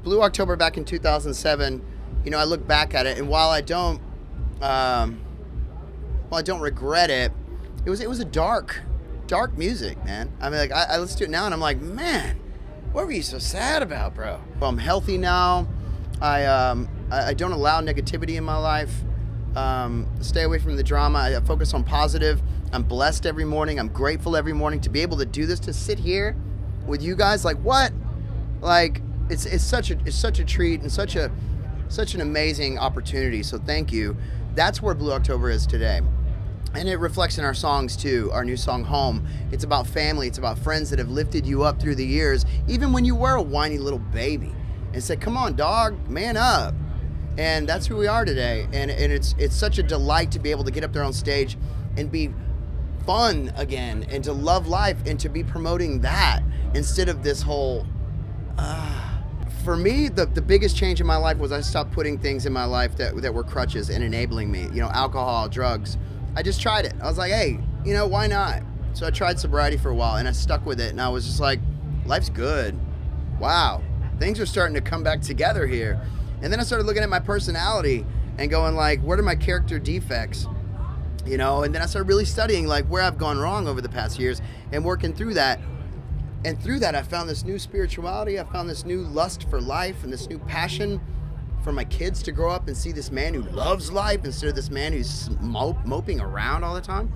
Blue October back in 2007, you know, I look back at it, and while I don't regret it, it was a dark music, man. I mean, like, I listen to it now and I'm like, man, what were you so sad about, bro? Well, I'm healthy now. I don't allow negativity in my life. Stay away from the drama. I focus on positive. I'm blessed every morning. I'm grateful every morning to be able to do this, to sit here with you guys. Like, what? Like, it's such a treat and such an amazing opportunity. So thank you. That's where Blue October is today. And it reflects in our songs too. Our new song, Home. It's about family. It's about friends that have lifted you up through the years, even when you were a whiny little baby, and said, come on, dog, man up. And that's who we are today. And it's such a delight to be able to get up there on stage and be fun again, and to love life, and to be promoting that instead of this whole... For me, the biggest change in my life was I stopped putting things in my life that were crutches and enabling me. You know, alcohol, drugs. I just tried it. I was like, hey, you know, why not? So I tried sobriety for a while, and I stuck with it, and I was just like, life's good. Wow, things are starting to come back together here. And then I started looking at my personality and going like, what are my character defects? You know, and then I started really studying like where I've gone wrong over the past years and working through that. And through that, I found this new spirituality. I found this new lust for life and this new passion for my kids to grow up and see this man who loves life instead of this man who's moping around all the time.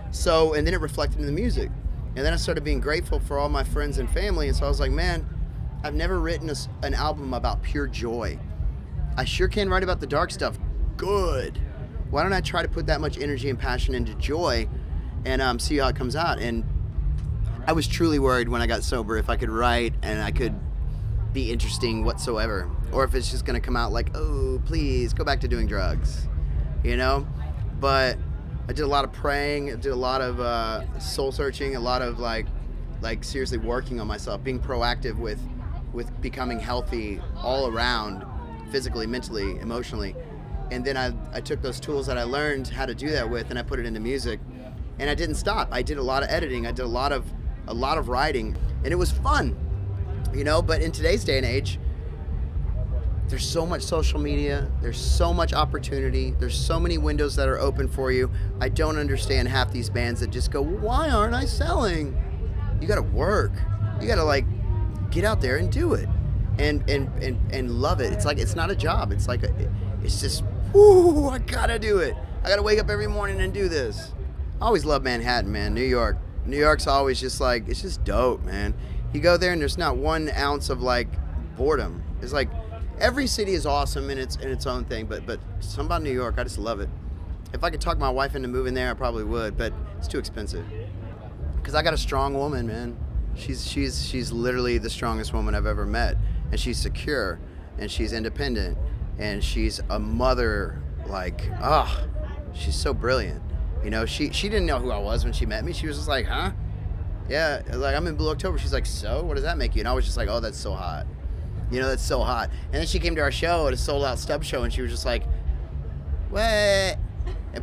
So, and then it reflected in the music. And then I started being grateful for all my friends and family. And so I was like, man, I've never written an album about pure joy. I sure can write about the dark stuff. Good. Why don't I try to put that much energy and passion into joy and see how it comes out? And I was truly worried when I got sober if I could write and I could be interesting whatsoever, or if it's just gonna come out like, oh, please go back to doing drugs, you know? But I did a lot of praying, I did a lot of soul searching, a lot of like seriously working on myself, being proactive with becoming healthy all around, physically, mentally, emotionally. And then I took those tools that I learned how to do that with, and I put it into music. And I didn't stop. I did a lot of editing. I did a lot of writing, and it was fun, you know. But in today's day and age, there's so much social media. There's so much opportunity. There's so many windows that are open for you. I don't understand half these bands that just go, well, why aren't I selling? You got to work. You got to like get out there and do it, and love it. It's like, it's not a job. It's like it's just, whoo, I gotta do it. I gotta wake up every morning and do this. I always loved Manhattan, man. New York's always just like, it's just dope, man. You go there and there's not 1 ounce of like boredom. It's like every city is awesome in its own thing, but something about New York, I just love it. If I could talk my wife into moving there, I probably would, but it's too expensive. Because I got a strong woman, man. She's literally the strongest woman I've ever met, and she's secure, and she's independent, and she's a mother. Like, she's so brilliant. You know, she didn't know who I was when she met me. She was just like, huh? Yeah, like, I'm in Blue October. She's like, so what does that make you? And I was just like, oh, that's so hot. You know, that's so hot. And then she came to our show at a sold out stub show, and she was just like, what?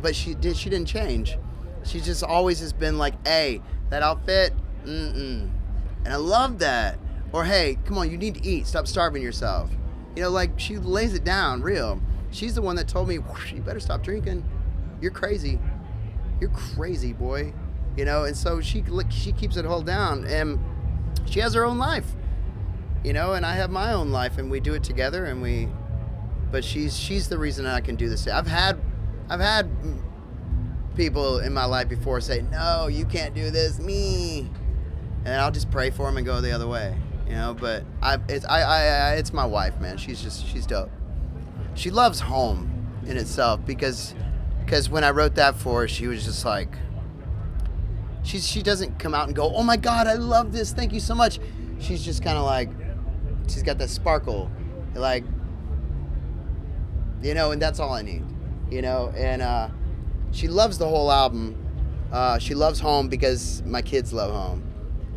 But she didn't change. She just always has been like, hey, that outfit, And I love that. Or, hey, come on, you need to eat. Stop starving yourself. You know, like, she lays it down real. She's the one that told me, you better stop drinking. You're crazy. You're crazy, boy. You know, and so she keeps it all down, and she has her own life. You know, and I have my own life, and we do it together, but she's the reason I can do this. I've had people in my life before say, no, you can't do this, me. And I'll just pray for them and go the other way, you know, but it's my wife, man. She's dope. She loves home in itself because when I wrote that for her, she was just like, she doesn't come out and go, oh my God, I love this, thank you so much. She's just kind of like, she's got that sparkle, like, you know, and that's all I need, you know. And she loves the whole album. She loves home because my kids love home.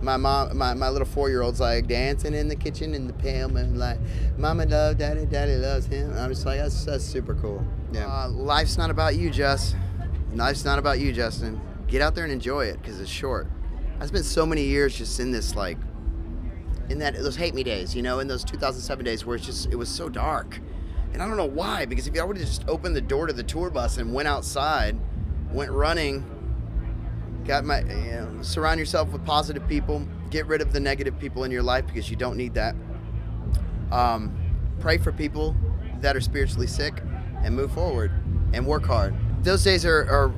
My mom, my little 4-year-old's like dancing in the kitchen in the pale moonlight. Mama loves daddy, daddy loves him. And I'm just like, that's super cool. Yeah. Life's not about you, Jess. Life's not about you, Justin. Get out there and enjoy it because it's short. I spent so many years just in this like in those hate me days, in those 2007 days where it was so dark. And I don't know why, because if I would have just opened the door to the tour bus and went outside, went running, surround yourself with positive people, get rid of the negative people in your life because you don't need that. Pray for people that are spiritually sick and move forward and work hard. Those days there's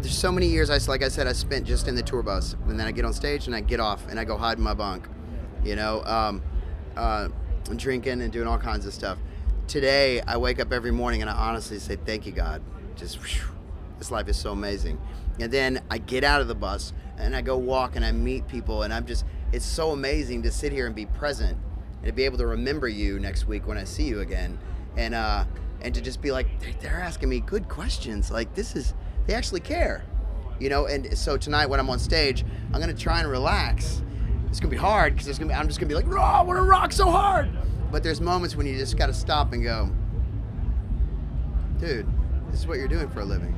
so many years, like I said, I spent just in the tour bus, and then I get on stage and I get off and I go hide in my bunk, drinking and doing all kinds of stuff. Today, I wake up every morning and I honestly say, thank you, God. This life is so amazing. And then I get out of the bus and I go walk and I meet people, and it's so amazing to sit here and be present and to be able to remember you next week when I see you again. And to just be like, they're asking me good questions. Like, they actually care, And so tonight when I'm on stage, I'm gonna try and relax. It's gonna be hard because I'm just gonna be like, oh, I wanna rock so hard. But there's moments when you just gotta stop and go, dude, this is what you're doing for a living.